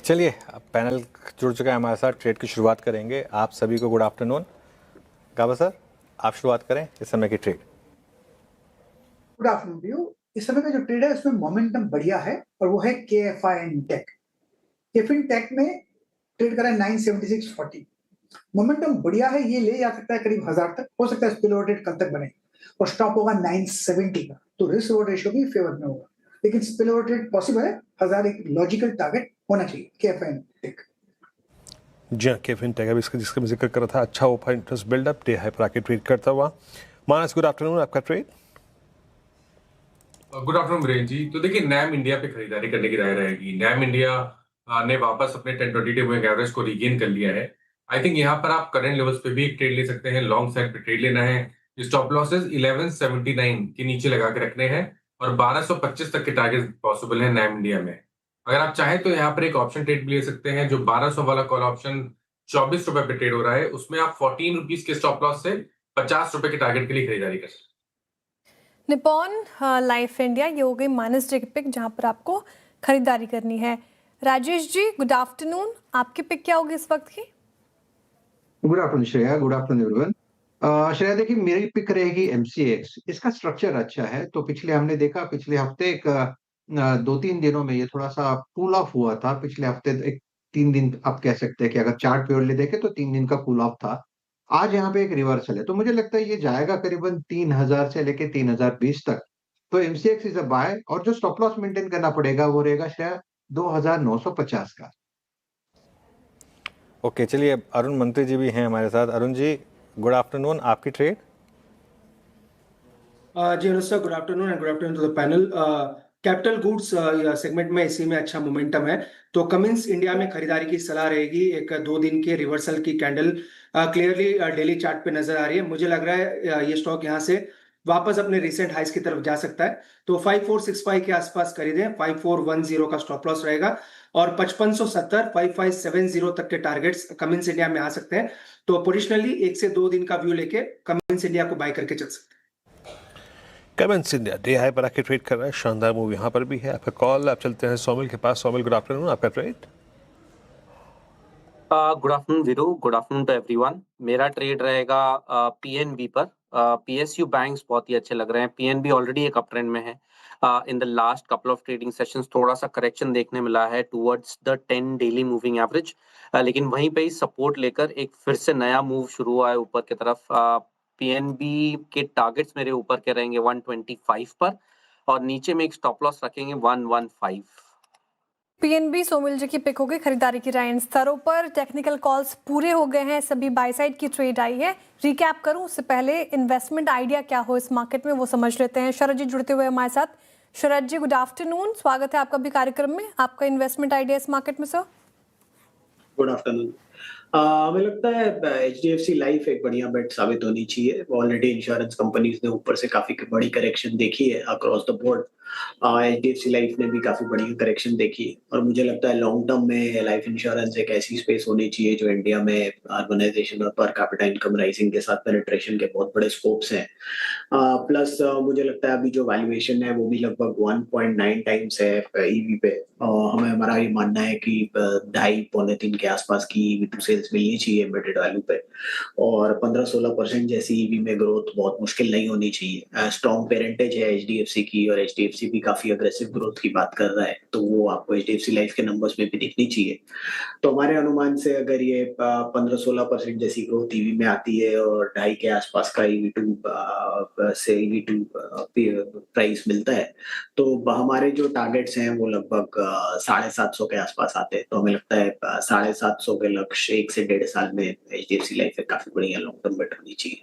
चलिए पैनल जुड़ चुका है हमारे साथ, ट्रेड की शुरुआत करेंगे। आप सभी को गुड आफ्टरनून। गाबा सर, आप शुरुआत करें इस समय की ट्रेड। Good afternoon view. इस समय का जो ट्रेड है उसमें मोमेंटम बढ़िया है और वो है KFIN टेक। KFIN टेक में ट्रेड करा है 976.40। मोमेंटम बढ़िया है, ये ले जा सकता है करीब 1000 तक, हो सकता है स्पिल ओवर ट्रेड कल तक बने और स्टॉप होगा 970 का, तो रिस्क रिवॉर्ड रेशियो भी फेवर में होगा, लेकिन स्पिल ओवर ट्रेड पॉसिबल है। 1000 एक लॉजिकल टारगेट होना चाहिए KFIN टेक। जी हाँ, KFIN टेक अभी जिसका मैं जिक्र कर रहा था, अच्छा open interest buildup, day high पर आके ट्रेड करता हुआ। मानस, गुड आफ्टरनून, आपका trade. Good afternoon Viren ji. तो देखिए, नैम इंडिया पे खरीदारी करने की राय रहेगी। नैम इंडिया ने वापस अपने 10-20 मूविंग एवरेज को रीगेन कर लिया है। आई थिंक यहाँ पर आप करंट लेवल्स पे भी एक ट्रेड ले सकते हैं। लॉन्ग साइड पे ट्रेड लेना है। स्टॉप लॉसेस 1179 के नीचे लगा के रखने हैं और 1225 तक के टारगेट पॉसिबल है नैम इंडिया में। अगर आप चाहें तो यहाँ पर एक ऑप्शन ट्रेड भी ले सकते हैं। जो 1200 वाला कॉल ऑप्शन 24 रुपए पे ट्रेड हो रहा है, उसमें आप 14 रुपीज के स्टॉप लॉस से 50 रुपए के टारगेट के लिए खरीदारी कर सकते हैं। निपॉन लाइफ इंडिया, ये हो गई माइनस डे की पिक जहां पर आपको खरीदारी करनी है। राजेश जी, गुड आफ्टरनून, आपकी पिक क्या होगी इस वक्त की? Good afternoon Shreya, good afternoon everyone. Shreya देखिए, मेरी पिक रहेगी MCX। इसका स्ट्रक्चर अच्छा है, तो पिछले हमने देखा पिछले हफ्ते एक 2-3 दिनों में ये थोड़ा सा कूल ऑफ हुआ था। पिछले हफ्ते एक 3 दिन आप कह सकते हैं कि अगर चार्ट प्योरली देखें तो 3 दिन का कूल ऑफ था। आज यहाँ पे एक रिवर्सल है, तो मुझे लगता है ये जाएगा करीबन 3000 से लेके 3020 तक। तो MCX इज अ बाय, और जो स्टॉप लॉस मेंटेन करना पड़ेगा वो रहेगा श्रेया 2950 का। ओके, चलिए अरुण मंत्री जी भी हैं हमारे साथ। अरुण जी, गुड आफ्टरनून, आपकी trade. Ji Anushka, good afternoon and good afternoon to the panel. Capital goods segment में इसी में अच्छा मोमेंटम है, तो कमिंस इंडिया में खरीदारी की सलाह रहेगी। एक 2 दिन के रिवर्सल की कैंडल क्लियरली डेली चार्ट पे नजर आ रही है। मुझे लग रहा है ये स्टॉक यहाँ से वापस अपने रिसेंट हाइस की तरफ जा सकता है, तो 5465 के आसपास खरीदें। 5410 का स्टॉप लॉस रहेगा और 5570 5570 तक के टारगेट्स कमिंस इंडिया में आ सकते हैं। तो पोजिशनली 1 से 2 दिन का व्यू लेके कमिंस इंडिया को बाय करके चल सकते हैं। कमिंस इंडिया डे हाई पर आके ट्रेड कर रहा है, शानदार मूव यहाँ पर भी है। आपका कॉल, आप चलते हैं सोमिल के पास। सोमिल, गुड आफ्टरनून, आपका trade. Good afternoon Viru, good afternoon to everyone. मेरा ट्रेड रहेगा PNB पर। PSU बैंक्स बहुत ही अच्छे लग रहे हैं। PNB ऑलरेडी एक अप ट्रेंड में है। In the last couple of trading sessions थोड़ा सा करेक्शन देखने मिला है towards the 10 daily moving average, लेकिन वहीं पे ही सपोर्ट लेकर एक फिर से नया मूव शुरू हुआ है ऊपर की तरफ। PNB के टारगेट्स मेरे ऊपर के रहेंगे 125 पर और नीचे में एक स्टॉप लॉस रखेंगे 115। PNB सोमिल जी की पिक हो गई। खरीदारी की राय इन स्तरों पर। टेक्निकल कॉल्स पूरे हो गए हैं, सभी बाय साइड की ट्रेड आई है। रिकैप करूं उससे पहले इन्वेस्टमेंट आइडिया क्या हो इस मार्केट में वो समझ लेते हैं। शरद जी जुड़ते हुए हमारे साथ। शरद जी, गुड आफ्टरनून, स्वागत है आपका भी कार्यक्रम में। आपका इन्वेस्टमेंट आइडिया इस मार्केट में सर? Good afternoon. हमें लगता है HDFC लाइफ एक बढ़िया बेट साबित होनी चाहिए। ऑलरेडी इंश्योरेंस कंपनीज ने ऊपर से काफी बड़ी करेक्शन देखी है across the board. HDFC life ने भी काफी बड़ी करेक्शन देखी है और मुझे लगता है लॉन्ग टर्म में लाइफ इंश्योरेंस एक ऐसी स्पेस होनी चाहिए जो इंडिया में अर्बनाइजेशन और पर कैपिटा इनकम राइजिंग के साथ पेनिट्रेशन के बहुत बड़े स्कोप्स हैं। प्लस मुझे लगता है अभी जो वैल्यूएशन है वो भी लगभग 1.9 टाइम्स है EV पे। हमें हमारा ये मानना है कि 2.5-3 के आसपास की EV टू सेल्स मिलनी चाहिए एम्बेडेड वैल्यू पे, और 15-16% जैसी EV में ग्रोथ बहुत मुश्किल नहीं होनी चाहिए। स्ट्रॉन्ग पेरेंटेज है HDFC की और HDFC भी काफी अग्रेसिव ग्रोथ की बात कर रहा है, तो वो आपको HDFC लाइफ के नंबर्स में भी दिखनी चाहिए। तो हमारे अनुमान से अगर ये 15-16% जैसी ग्रोथ EV में आती है और 2.5 के आसपास का EV2 प्राइस मिलता है, तो हमारे जो टारगेट्स हैं वो लगभग 750 के आसपास आते हैं। तो हमें लगता है 750 के लक्ष्य 1 से 1.5 साल में HDFC लाइफ एक काफी बढ़िया लॉन्ग टर्म बेट होनी चाहिए।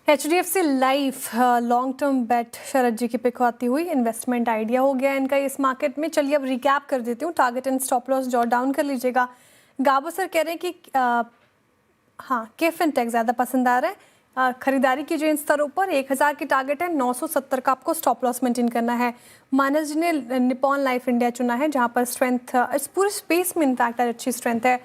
HDFC लाइफ लॉन्ग टर्म बेट शरद जी की पिक आती हुई। इन्वेस्टमेंट आइडिया हो गया इनका इस मार्केट में। चलिए अब रिकैप कर देती हूँ। Target and stop loss jot down कर लीजिएगा। गाबो सर कह रहे हैं कि हाँ, KFIN टेक ज़्यादा पसंद आ रहा है। खरीदारी कीजिए इन स्तरों पर। 1000 की टारगेट है, 970 का आपको स्टॉप लॉस मेंटेन करना है। मानस जी ने निपॉन लाइफ इंडिया चुना है जहाँ पर स्ट्रेंथ इस पूरे स्पेस में इनफैक्ट अच्छी स्ट्रेंथ है।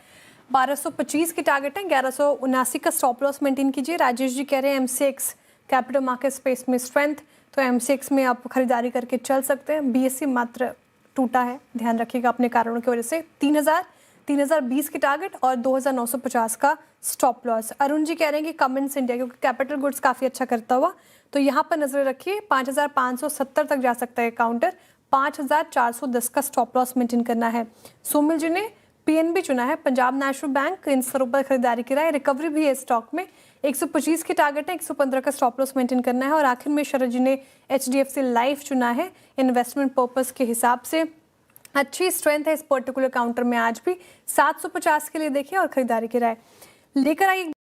1225 की टारगेट है, 1179 का स्टॉप लॉस मेंटेन कीजिए। राजेश जी कह रहे हैं MCX कैपिटल मार्केट स्पेस में स्ट्रेंथ, तो MCX में आप खरीदारी करके चल सकते हैं। BSE मात्र टूटा है, ध्यान रखिएगा अपने कारणों की वजह से। 3000 3020 की टारगेट और 2950 का स्टॉप लॉस। अरुण जी कह रहे हैं कि कमिंस इंडिया क्योंकि कैपिटल गुड्स काफ़ी अच्छा करता हुआ, तो यहाँ पर नजर रखिए 5570 तक जा सकता है काउंटर, 5410 का स्टॉप लॉस मेंटेन करना है। सोमिल जी ने पीएनबी चुना है, पंजाब नेशनल बैंक, इन स्तरों पर खरीदारी की राय, रिकवरी भी है स्टॉक में, 125 की टारगेट है, 115 का स्टॉप लॉस मेंटेन करना है। और आखिर में शरद जी ने HDFC लाइफ चुना है, इन्वेस्टमेंट पर्पस के हिसाब से अच्छी स्ट्रेंथ है इस पर्टिकुलर काउंटर में आज भी, 750 के लिए देखिए और खरीदारी की राय लेकर आइए।